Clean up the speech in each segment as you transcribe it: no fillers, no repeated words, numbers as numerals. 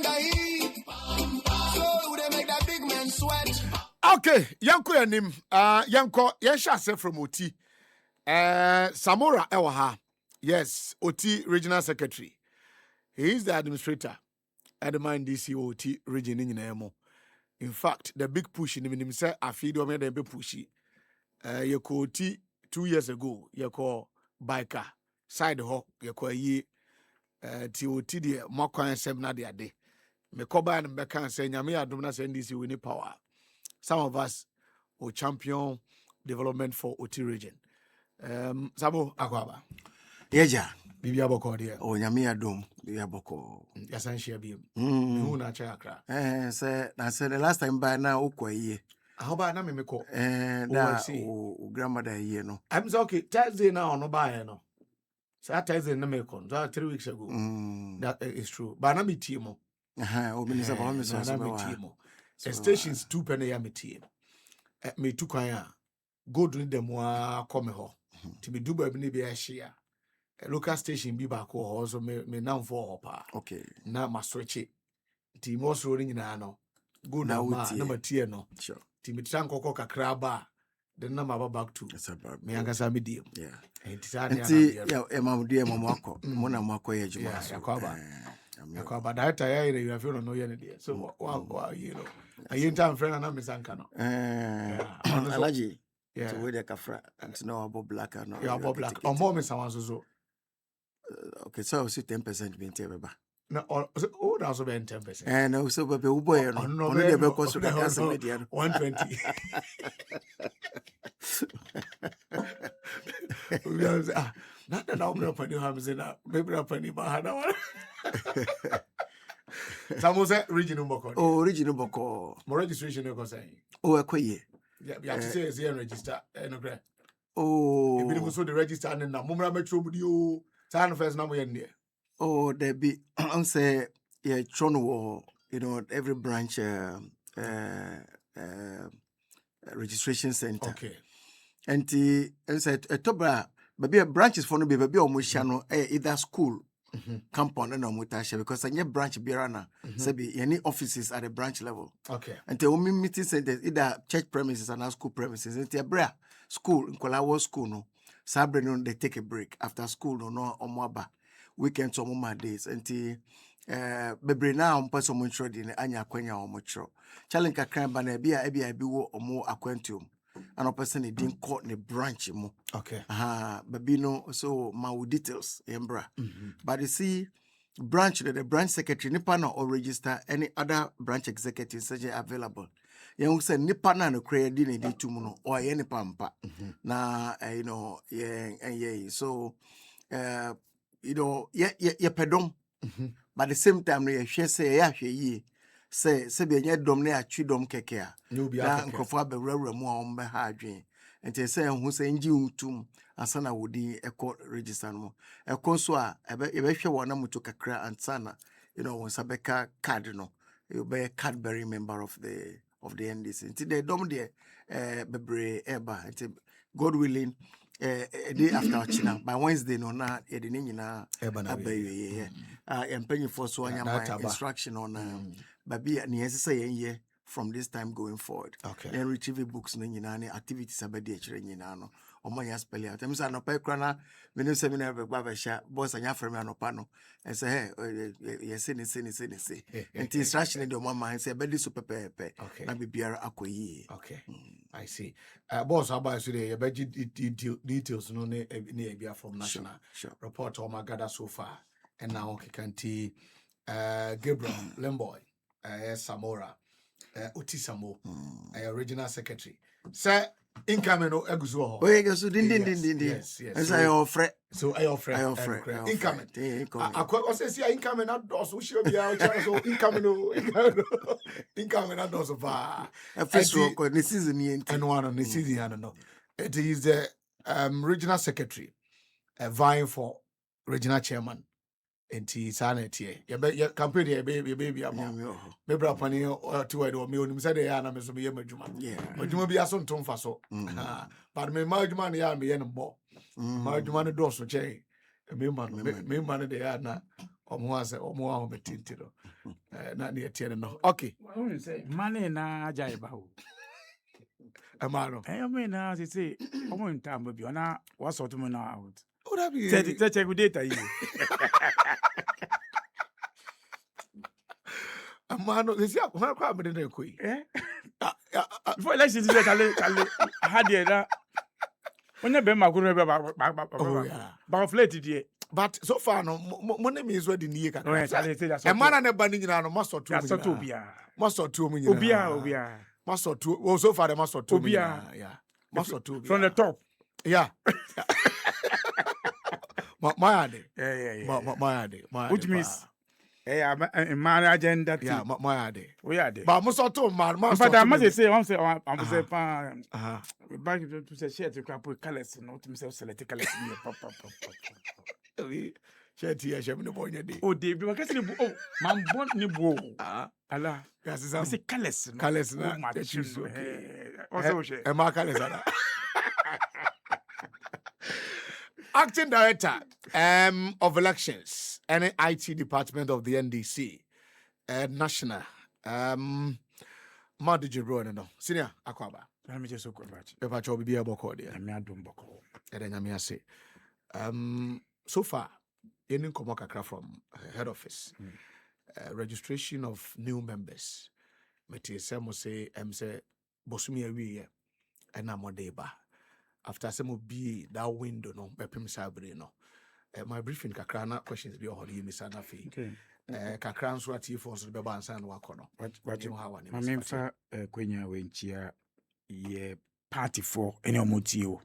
bring the heat. So they make that big man sweat. Okay, yanko yanim. Yanko yensha se from Oti. Samora Ewaha. Yes, Oti Regional Secretary. He is the administrator at the NDC Oti region in Nemo. In fact, the big push in him say I feed on the big pushy. You Oti 2 years ago, you call biker side hawk, you call ye Oti the more coin seminar the day. Me koba and Bekan say Yami Adumna NDC winning power. Some of us will champion development for Oti region. Sabo Akwaba. Yeja. Bibi aboko dia. O nyame adom bibi aboko. Yasan share bi. Who na cha akra. Say na say the last time by na ukwaye. Ahoba na me ko. Da o grandmother here no. I'm say okay, Thursday now no buy no. So Thursday na me ko. So 3 weeks ago. That is true. But na me tie mo. O minister ba me so na me tie mo. Stations 2 penny ya me tie. Me tu kwan a go do them wa come ho. Ti me du ba bi ne bi a share. A local station be back also me now for pa. Okay. Na ma switch it. Ti mo so ring na no. Go na ma na matie no. Sure. Ti me tran kokko kakra ba. Then na ma back to. Me angasa me dim. Yeah. Enti ya emamdu emamwako. Mo na mwako ye juma. Yakwaba. Yakwaba that ya you have no ye ne so wa you know. Ayi time friend na me sanka no. Alaji. Yeah. So we the kafra and no about black or no. You about black. Or more me someone so. Okay, so I will say 10% being table. No, that's about 10%. And also, but the boy, no, the because of the media 120. Not that I'm going to put you hammers in that. Maybe I'll put you behind that one. Some say regional boko. Oh, regional boko. More registration, you can say. Oh, a quay. Yeah, you have to say it's here and register. Oh, if you also the register and now, Mumra Metro with you. Time first number in there. Oh, there be, I say, yeah, Trono, you know, every branch registration center. Okay. And said, a tobra, baby, branches for no baby, almost channel, either school. Compound and mutasha because I need branch birana. Sabi any offices at the branch level. Okay. And the only meeting centers either church premises and school premises. And the bra school in Kolawa school no. Sabre no they take a break after school no omwaba weekends or more days. And the bebre na umpa mo ntro di anya akwanya omo tro. Challenge kakran ba na bia bi wo omo akwantum. And a person didn't call the branch mo. Okay. Baby no so my details embra. But you see, branch the branch secretary nipa na or register any other branch executive such available. You say nipa na no create di ne tu mu no or any pampa. Na you know yeah so you know yeah pedom. But at the same time you share say yeah ye. Say be nye dom na atwi dom keke a na nkofo abewura mu a ombe ha adwen enti say hu say nji utum asana wodi eko register no eko so a ebe hwe wona mutu kakra ansana you know won sabeka card no you be card bearing member of the NDC enti the dom de bebre eba enti God willing a day after china by Wednesday no na e de nyina abaye empanyi for so anya my instruction on baby and yes say from this time going forward. Okay. Then retrieve books no nyina ne activities abedi a kire nyina no omo ya spell out. Them say no pa kra na me no seminar be gba sha boss anya frame anopa no and say hey yes say and instruction the mama say be so pepe na bibiara akoyi. Okay. I see. Boss about so the details no ne bia from national report on my gather so far and now okay can Gabriel Lemboy Samora Oti Samo original secretary say incoming no eguso ho oh yes yes I offer so I offer incoming I say incoming not does so show bia so incoming not does va first work this season and one on the season no it is the regional secretary vying for regional chairman enti sanity ye campaign ye baby am me bra pani to we do me onim say dey na me so me ye madwuma bi aso ntom fa so but me madwuma na ya me ye no bo madwuma no do so che me man dey na Omo a hometinti no. Na ne tie no. Okay. Money na jaiba ho. Amano. Me na say omo ntam bi ona what sort mo na out. Oh, that be. Check with data you. Amano, they say akwa kwa me dey koi. Before election is kale had there onye be maguru be ba flate die. But so far no mo name is where the nie Oh yes, I say that. E mana ne ba ni nyina no maso to obia. Maso to mu nyina. Obia. Maso to. Well, so far the maso to mu Obia. nyina. Yeah. Maso to. From the top. Yeah. My ade. Yeah. My ade. Which means man agenda. Yeah, my ade. We are there. But maso to man. In fact, I must say, I'm say back to say share to crap with colors, not to myself select colors. Share tea, share no boy day. Oh, Dave, you guess oh, man, born ni bo. Allah, yes, I say colors, colors, my choose. Also, share. And my colors. Acting Director of Elections and IT Department of the NDC, National. MAHDI GIBRILL no. Senior Akwaba. Let me just so quick. Papa Chobi be able to there. Me adom boko. Nyame say. So far, any komo kakra from head office. Registration of new members. Meti say say bosumi awie and amodeba. After some be that window no bepem sabre no. My briefing kakra na questions be all you miss na fi. Okay. Kakra nso ati for so beba ansa na wakono. What you how one. My memfa kwenya wenchia ye party for any omotio.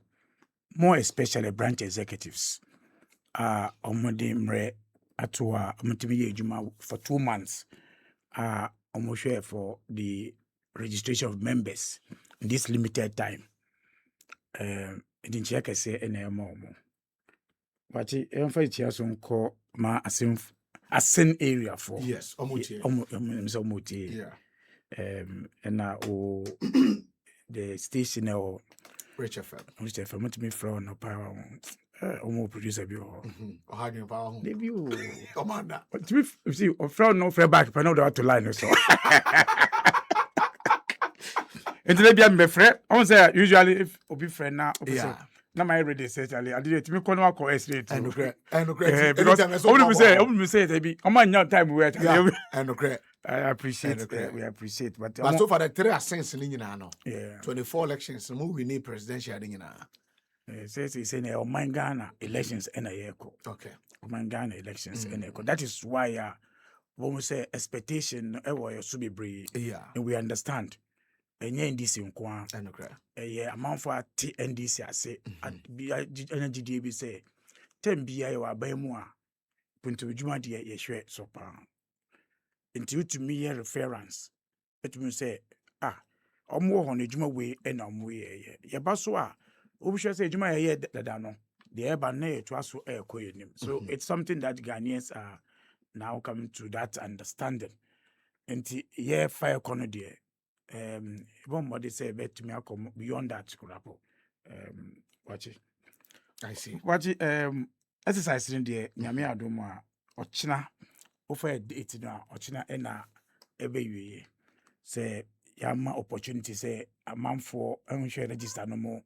More especially branch executives. Omode mre atwa omutimi ye ejuma for 2 months. Omohwe for the registration of members in this limited time. Didn't check I say any more. But emfa chia so nko ma asen area for yes omutie yeah and now the station or Rich FM to me from no power omo producer bi ho ohadwen pa ho dey bi o commander to me see from no fair back but no to line so until they be me friend I say usually if obi friend na yeah na my ready certainly I did me call no call estate and because me say they be o man time we and I appreciate we appreciate but so far the 3 ascents ni nyina no yeah 24 elections no we need presidential ni nyina say na my Ghana elections and a okay my Ghana elections and that is why when we say expectation should be brave yeah and we understand NDC nkwa and amount for NDC ase energy dey be say tem bia ye wa ban mu a puntu djuma de ye hwe so pa nti to me reference it mean say omo ho na djuma we na omo ye ba so a obi hwe say djuma ye dada no the eba na ye twa so ekoyenim so it's something that Ghanaians are now coming to that understanding nti ye fire kono de somebody say bet me come beyond that crapo watch it I see watch it exercise in there nyame adom a ochina ofa date no ochina na ebe wiye say yama opportunity say amanfo enhwe register no mo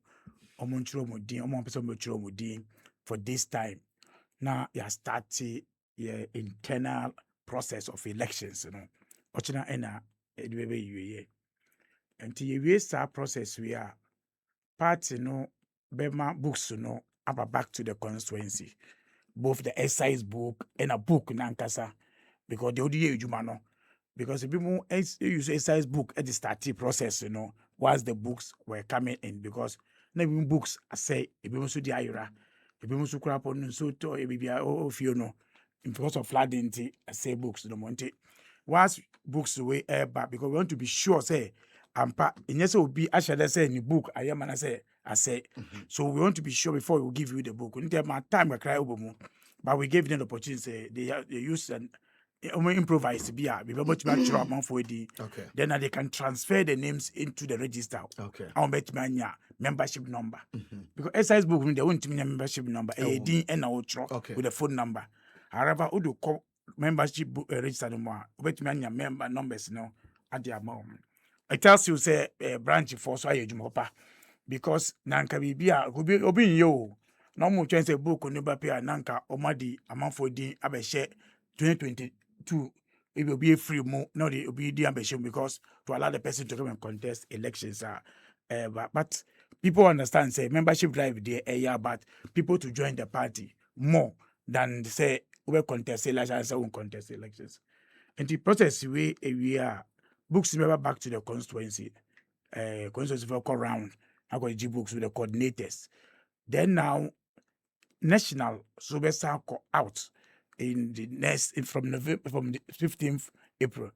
omonchiro modin omonpese omonchiro modin for this time now ya start your internal process of elections you know ochina na ebe wiye until you waste our process we are party no bema books no about back to the constituency both the exercise book and a book nankasa because the ODA ejuma no because if people use exercise book at the starting process you know once the books were coming in because na even books I say if people so di ayra if people so crap on so to e bibia of you know because of flooding I say books no monte once books way back because we want to be sure say ampa inyese obi ashade say ni book ayama na say I say so we want to be sure before we give you the book until my time we cry obomu but we gave them the opportunity say they use and improvise bia be able to match amount for the okay then they can transfer the names into the register okay I bet mania membership number because exercise book they won't mean membership number din and okay with the phone number however udo membership book register no more. Wait me anya member numbers no at the amount. It tells you say branch for so aye jumopa because nanka bibia obi yo no mo twen say book no ba pay nanka omadi amanfo din abehye 2022 it will be free mo no the obi din abehye because to allow the person to come and contest elections but people understand say membership drive there about people to join the party more than say we contest elections or contest elections. And the process we are books remember back to the constituency for call round. I got G books with the coordinators. Then now national so we out in the next from November from the 15th April.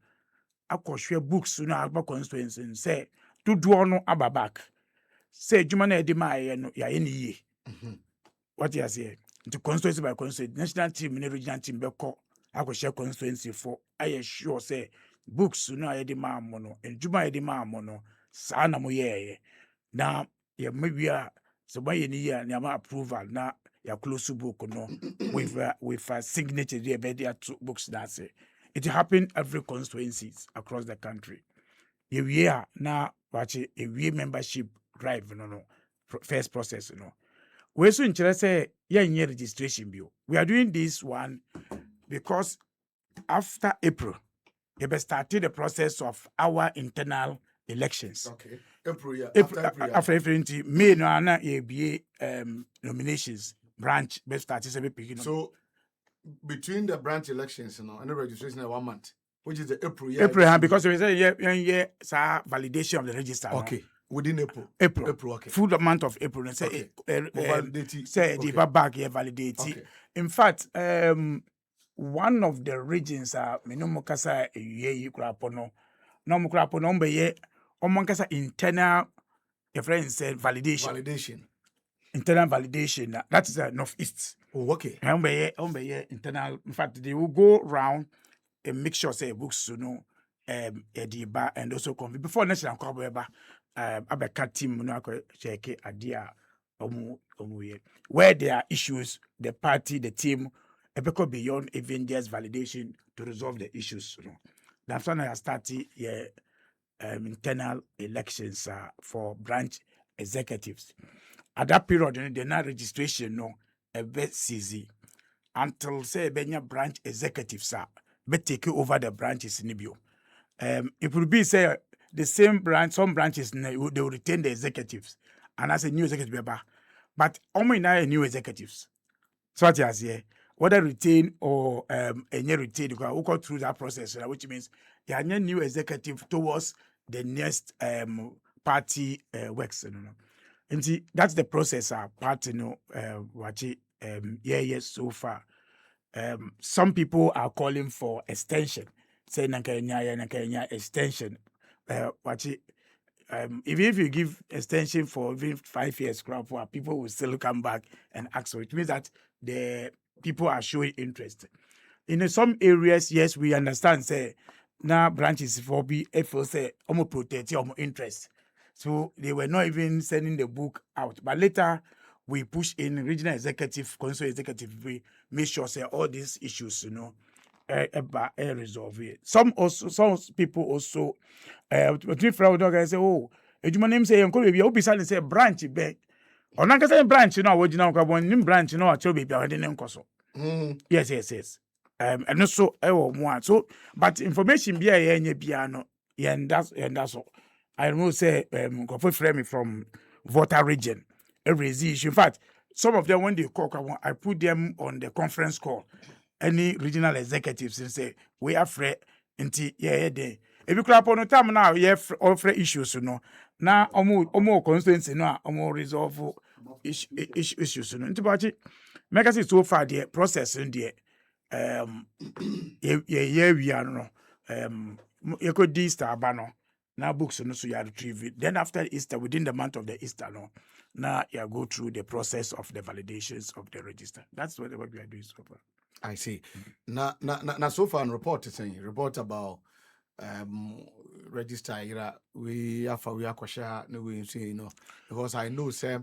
I got share books about constituency and say to do no aba back. Say Jumana Edima no ya any what you say the constituency by constituency national team and regional team beko I go share constituency for I sure say books Edima mono and Juma Edima mono sana mo ye na ya maybe so by any year na approval na ya close book no with a signature there be there two books that say it happen every constituencies across the country. Yeah na watch a membership drive no first process we so in say yeah registration bill. We are doing this one because after April we started the process of our internal elections. Okay. April, yeah. After April, May no ana be nominations branch be started say be So between the branch elections and the registration in 1 month, which is the April, yeah. April because we say yeah validation of the register. Okay. Within April. April, okay. Full month of April and say say the back here validate. Okay. In fact, one of the regions Minomokasa ye Ukrapono, no Mukrapono be Omankasa internal your friend said validation. Internal validation. That is northeast. Oh, okay. Internal. In fact, they will go round and make sure say books ediba and also convene before national cover abeka team check idea where there are issues the party the team ebeko beyond even just validation to resolve the issues that's when I started internal elections for branch executives at that period the now registration a bit easy until say benya branch executives be take over the branches in Ibio. It would be say the same branch, some branches they will retain the executives, and as a new executive, but only now new executives. So what you say, whether retain or any retain, we go through that process, which means you are new executive towards the next party works. And see, that's the process. Party so far. Some people are calling for extension. Say Nakanya extension. Even if you give extension for even 5 years, people will still come back and ask for it. It means that the people are showing interest. In some areas, yes, we understand. Say now branches for BFO say almost protect your interest. So they were not even sending the book out. But later we push in regional executive, council executive, we make sure say all these issues, resolve it. Some people also can say, oh, you name say you be say branch be. Or not say branch, one branch, actually be Yes. And also one. So, but information be a piano, and that's all. I know say frame me from voter region. Every issue. In fact, some of them when they call, I put them on the conference call. Any regional executives and say we are free until day. If you clap on the time now, you have all free issues, Now almost constituency almost resolve issues, make us so far the process in the we are you could Easter banner. Now books so you retrieve it. Then after Easter, within the month of the Easter, now you go through the process of the validations of the register. That's what we are doing so far. I see. Now, so far, report about register. We are question. We say because I know say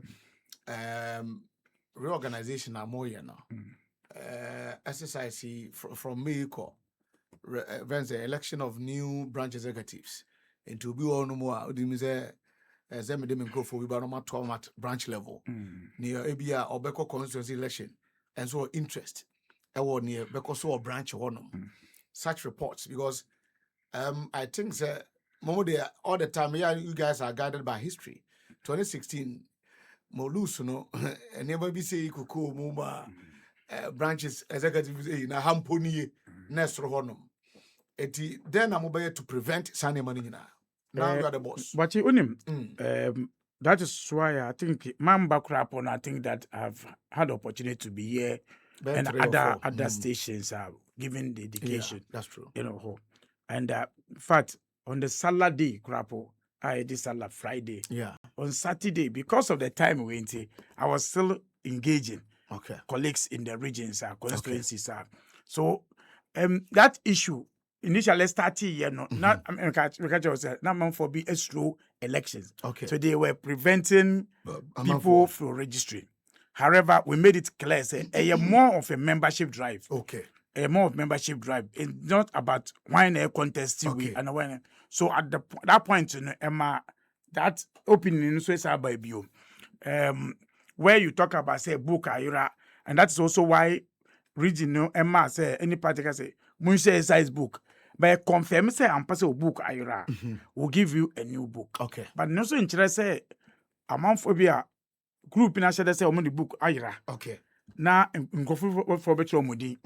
reorganization are more now. exercise from Mexico, events the election of new branch executives. And to be on more, them go for we at branch level near ABA or Beko constituency election, and so interest. Near Beko so branch one such reports because I think that all the time, yeah, you guys are guided by history. 2016, Molus, no, and never be say Kuku Muma branches executives in a hamponi Nestro Honum. Then I'm about to prevent Sunny money now. Now you are the boss. But you him, that is why I think Mamba Crapon, I think that I've had opportunity to be here and other stations are giving the education. Yeah, that's true. You know, and in fact, on the Saturday, Crapo, I did Salah Friday. Yeah. On Saturday, because of the time we went, I was still engaging colleagues in the regions, constituencies. So that issue initially started here, not for be a slow elections. Okay. So they were preventing people from registering. However, we made it clear, say, more of a membership drive. Okay. More of membership drive. It's not about wine contest. And when so at that point, Emma, that opinion is by you. Where you talk about say book Ayura, and that's also why regional Emma say any particular say Munche size book. But confirm say and pass a book Ayura will give you a new book. Okay. But no so interest say amount phobia group in a say the book Ayura. Okay. Now go for better mudi.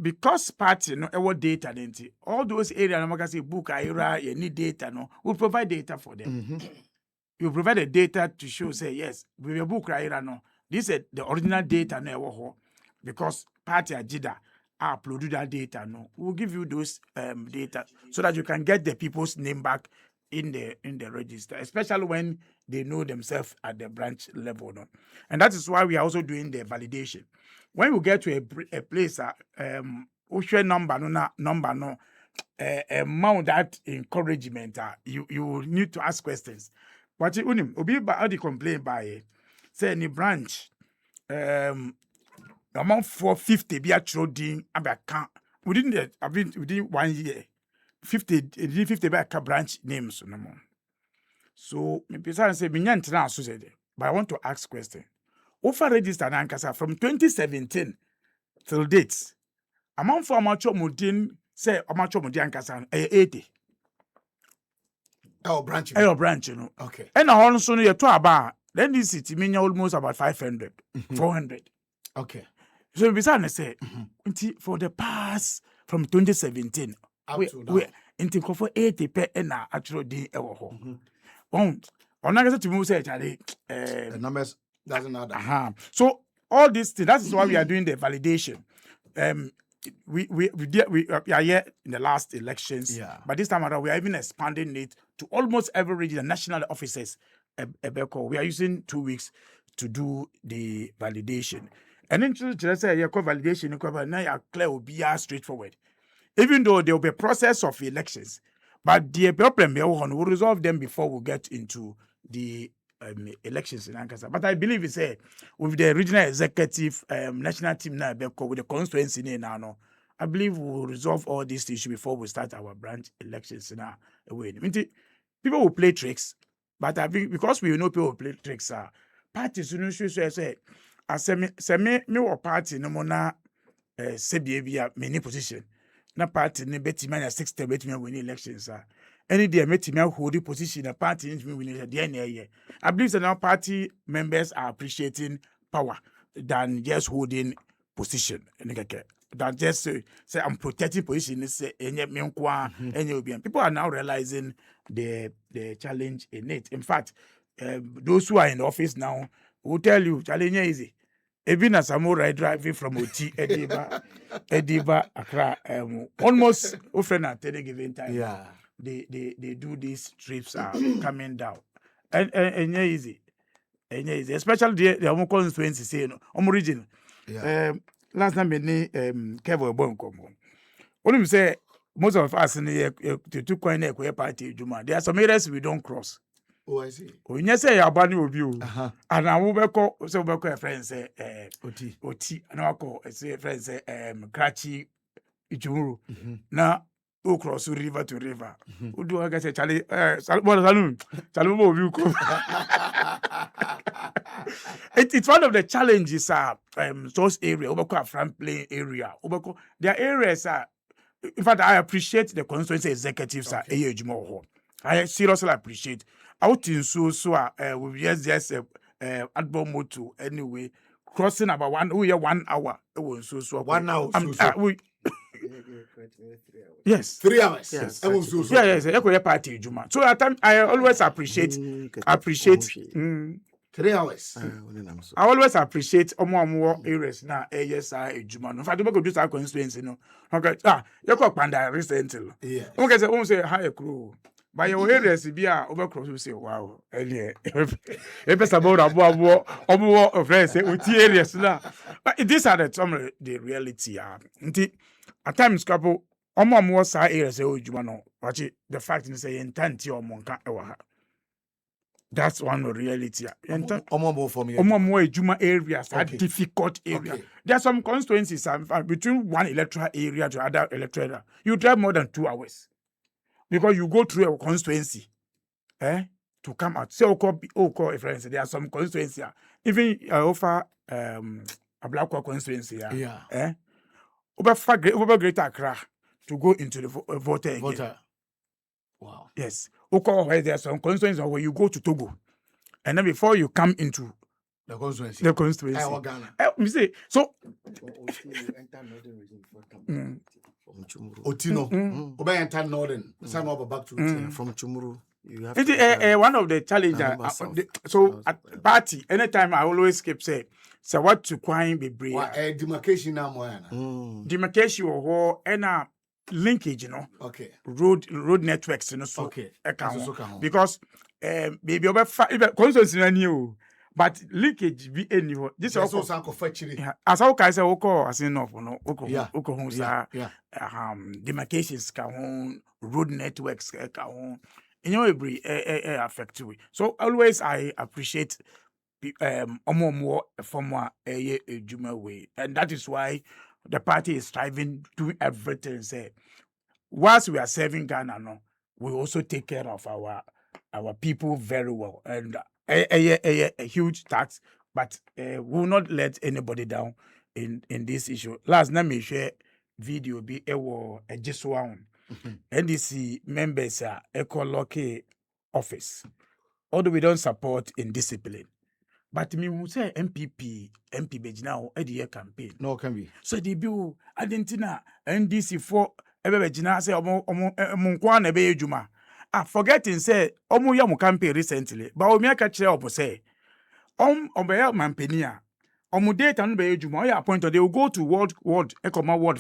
Because party no our data denti all those areas no say book Ayura you need data no we provide data for them. You provide the data to show say yes we will book Ayura no this is the original data no because party agida upload that data no we'll give you those data so that you can get the people's name back in the register, especially when they know themselves at the branch level no? And that is why we are also doing the validation. When you get to a place number no amount that encouragement you will need to ask questions. But you obi ba the complain by say any branch amount 450 be actually abaka within 1 year 50 by a branch names no more. So maybe say but I want to ask question. Offer register Nankasa from 2017 till dates. Amount for amateur mudin say amateur mudin Ankasa 80. Branch. Branch, you know. Okay. And also you to about then this city mean almost about 500, 400. Okay. So we say for the past from 2017 up to now. We for 80 per actual day on I to move say the numbers doesn't add. So all this thing, that is why we are doing the validation. We are here in the last elections, but this time around we are even expanding it to almost every region, national offices. We are using 2 weeks to do the validation. And then just say validation, now you clear will be straightforward. Even though there will be a process of elections, but the problem will resolve them before we get into the elections in Ankasa. But I believe it's with the regional executive national team now with the constituency now, I believe we will resolve all these issues before we start our branch elections now. People will play tricks, but I think because we know people will play tricks, parties you know say me or party no more na sebia many position. Na party ne betima na 60 betima win elections any day betima hold the position a party in win the I believe that now party members are appreciating power than just holding position. That just say I'm protecting position say people are now realizing the challenge in it. In fact, those who are in the office now will tell you challenge is easy. Even as I'm driving from Oti, Ediba, Accra, almost often at any given time. Yeah. They do these trips coming down. And easy. And easy. Especially the Omo constituency say no. Omo region. Yeah. Last time me Kevo Bonko. Only say most of us in the two coin party Juma. There are some areas we don't cross. Oh, I see. Onye say ya ba ni obi o. Uh-huh. And I will so be a friend say Oti. and I call say friend say Krachi Ichumuru. Mm-hmm. Na o cross river to river. O do I say Charlie salon obi ko. It's one of the challenges those area Obako Franklin area. Obako their areas are in fact I appreciate the constituency executives are I seriously appreciate. Out in so we just adbom moto anyway crossing about 1 hour. It was so 1 hour. Yes. 3 hours. Yes. Yes. Party Juma. So at time I always appreciate. 3 hours. I always appreciate more areas now. Yes, I Juma. In fact, we go do our constituency. No, okay. You go panda recently. Yes. Okay, so say hi crew. By your areas, be over cross. We say wow. Earlier, if about abo friends say with areas now. But these are some of the reality. At times, couple. More side areas say Juma no. Watch it. The fact is say intent your monka ewa. That's one of reality. More for me. More Juma areas are difficult area. Okay. There are some constituencies between one electoral area to other electoral area. You drive more than 2 hours because you go through a constituency, to come out. Say, call a friend. There are some constituencies. Even offer a black constituency. Over Greater Accra to go into the voter again. Wow. Yes. Where there are some constituencies where you go to Togo, and then before you come into the constituency. Ghana. You see, so Otino. Oba enter northern. Some back to from Chumuru. You have one of the challenges. So at party, anytime I always keep say what to quine be brave. Demarcation now more. Demarcation or linkage, Okay. Road networks, so okay. Because maybe over constituency new, but linkage be any. This is also as I say, as enough, demarcations road networks every affect you. So always I appreciate more former Juma way, and that is why the party is striving, doing everything. Say, whilst we are serving Ghana, we also take care of our people very well, and a huge tax. But we will not let anybody down in this issue. Last night, me share video be a just one. NDC members are local office. Although we don't support indiscipline. But me who say MP Bejina or year campaign. No can be. So the bill Argentina NDC for Bejina say Munkwan ebe juma. Forgetting say yamu campaign recently. But we make a chair up say obeya mampenia. Date and be juma ya appointed they will go to world world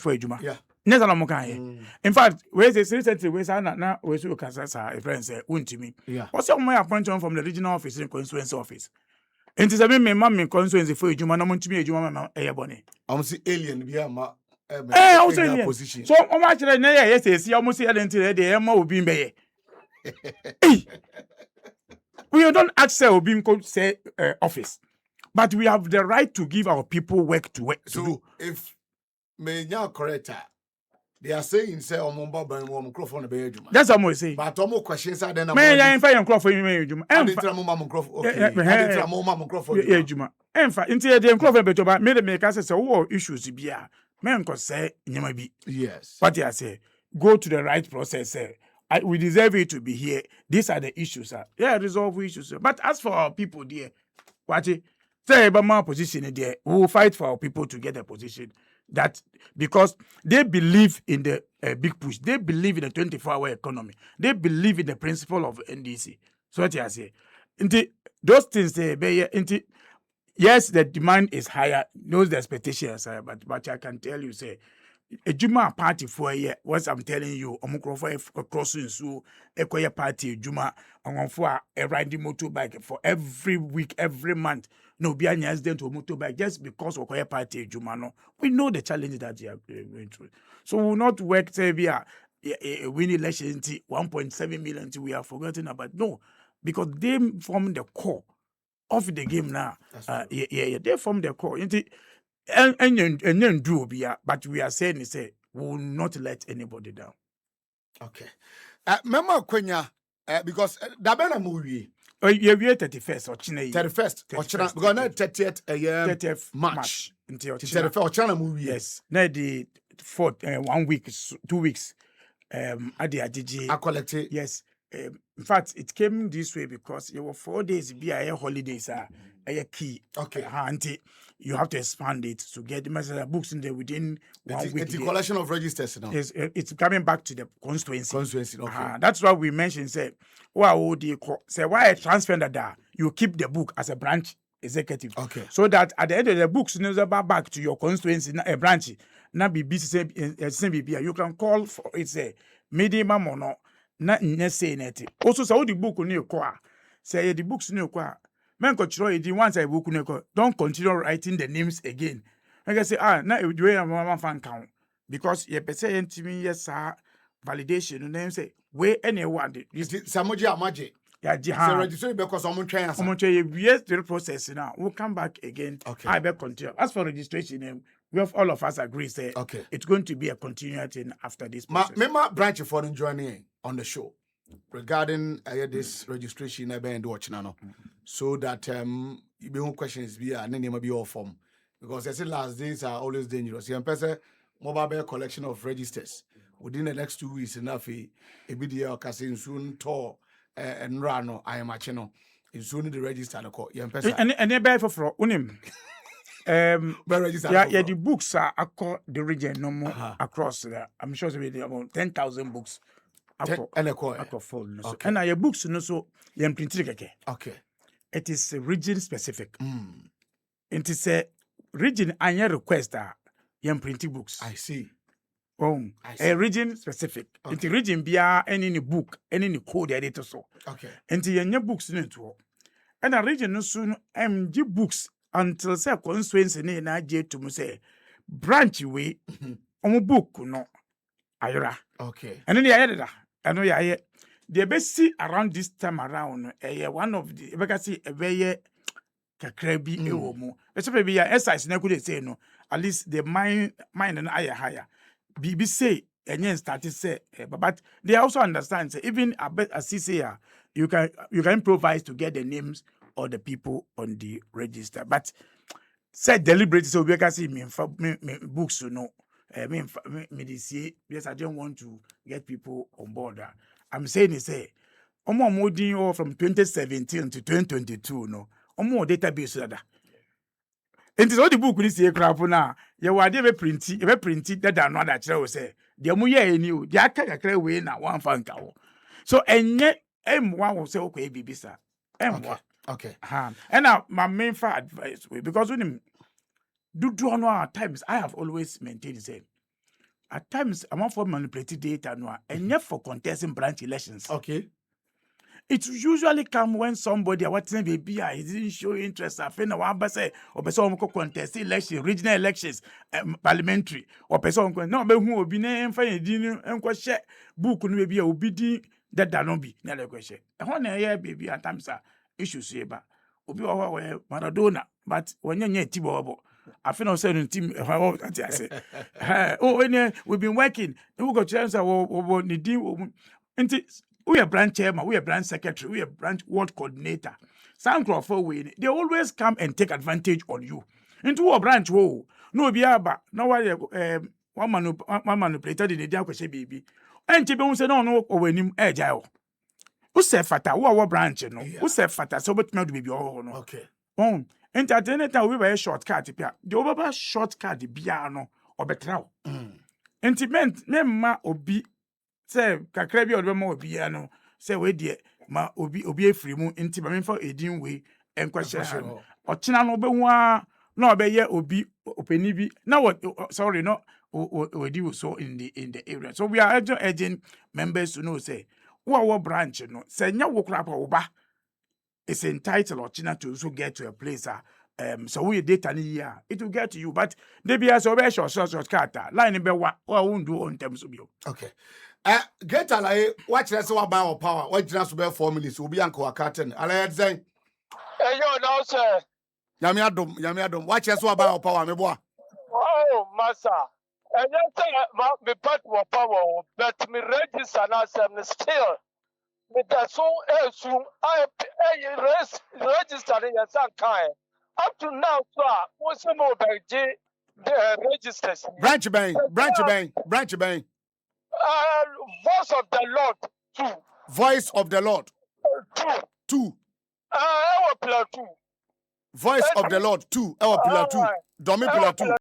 for juma. Yeah. In fact, where they recently we say na we so kasa a friend say untimi. Yeah. Also my appointment from the regional office in constituency office. Enti sabi me ma me constituency for ejuma na montumi ejuma ma bone. See alien bi ama also alien position. So o ma kire na yes esi o mo say identity dey e ma obi mbeye. We don't ask obi say office. But we have the right to give our people work to work. So if me nya correct, they are saying say omomba ban wo microphone be ejuma. That's what I'm saying. But omo question say then me yan fa yan microphone me ejuma. Aditra mo microphone. Okay. Aditra mo microphone. Ejuma. Enfa nti the microphone be joba me the make say wo issues bia. Me nko say nyama bi. Yes. What I say, go to the right process. We deserve it to be here. These are the issues. Resolve issues. But as for our people there, say my position there, we will fight for our people to get a position. That because they believe in the big push, they believe in the 24-hour economy, they believe in the principle of NDC. So what I say, those things yes, the demand is higher, those the expectations are, but I can tell you, say, a Juma party for a year. What I'm telling you, crossing so a party Juma on for a riding motorbike for every week, every month. No, be an accident to motorbike just because of a party Juma. No, we know the challenge that you are going through. So we will not work say we are a win election 1.7 million we are forgetting about. No, because they form the core of the game now. They form the core. And then do but we are saying we will not let anybody down. Okay. Mema Kwenya, because Dabena movie. Yeah, we are 31st or China. 31st or China, because now 30th 30th March. Until 31st or China movie. Yes. Now the 1 week, 2 weeks. At the AGG. I collected. Yes. In fact, it came this way because there were 4 days be a holidays are a key. Okay. Until you have to expand it to get the books in there within 1 week. It's the collection of registers now. Yes, it's coming back to the constituency. Okay. That's why we mentioned say, why a transfer that you keep the book as a branch executive. Okay. So that at the end of the books, back to your constituency, a branch, na BB, you can call for it's a minimum or no, not necessarily. Also, so the book on your car, say the books in your car. Men once I book don't continue writing the names again. Like I say, now you do a fan count because you say to me, yes, sir, validation. And then say, where anyone did Samoji Amaje. Yeah, registration because someone trying. Yes, the process now. We'll come back again. Okay. I will continue. As for registration, we have all of us agree say okay. It's going to be a continuity after this process. Remember branch for joining on the show regarding this registration and watching now. So that you be questions be and then may be all form. Because I said last days are always dangerous. You can mobile collection of registers within the next 2 weeks enough a BDL casting soon tour and run I am channel in soon the register the call. And they buy for unim. Yeah, the books are across the region no more across there. I'm sure it's about 10,000 books. And a call. And your books no so you print. Okay. It is region specific. It is a region and your request you print books. I see. A region specific. Okay. It's region be any book, any code editor so. Okay. And your books no to. And a region no soon MG books until say constituency na je to say branch way on book no ayra. Okay. And then the editor. I know the best around this time around one of the because a very kakrebi ewomo. Especially be exercise na could say no. At least the mind and higher. BB say and started say but they also understand say even as he say you can improvise to get the names of the people on the register. But say deliberate so we can see me books you know. Yes, I don't want to get people on board. I'm saying is say more from 2017 to 2022 no more database that. And it's all the book we see crap now. You were there print that are not that you say. The muye new, the aka way na one fan cow. So and yet M1 will say okay, baby sir. M1. Okay. And now my main advice because when him do at times I have always maintained the same. At times I'm not for manipulated data no and yet for contesting branch elections. Okay. It usually come when somebody watching baby he didn't show interest. I think one say or person contest election, regional elections, parliamentary or person no be who obi na emfa yedin enko share book no baby obi din that no be na le question. E ho na here baby at times issues here obi wa Maradona but when you tibo I feel no say team I say when we've been working we go chance we need we are branch chairman, we are branch secretary, we are branch ward coordinator. Some Crawford they always come and take advantage on you. Into a branch no be aba no one manipulated in the day question baby. And Tibe say no when him agile. Who say fata who branch no? Who say fata so but not baby no. Okay. Entertainment we were a shortcut the over shortcut the biano or betra. Entiment memma obi say kakra bi odbe ma obi no say we de ma obi afiri mu nti ba memfa edin we enkwahye ochina no obehu a na obeye obi opani bi na sorry no we so in the area. So we are urging members to know say our branch no say nya wo kra pa wo ba is entitled ochina to also get to a place so we data ni here it will get to you but they be as obey short cut line be wa won do on terms of you. Okay. Great alaye, watch us what by our power. What just be 4 minutes? Will be uncle carton. Alaye say, Hey, yo, now, sir. Yamiadum. Watch us what by our power, me boy. Oh, massa. And you say, me part wa power, but me register now, I'm still. Me that so soon, I register in some kind. Up to now, sir, what's the more by J registers? Branch bang. Voice of the Lord, two. Voice of the Lord. 2. I will play two. Voice of the Lord 2. Our pillar 2. Domi pillar 2.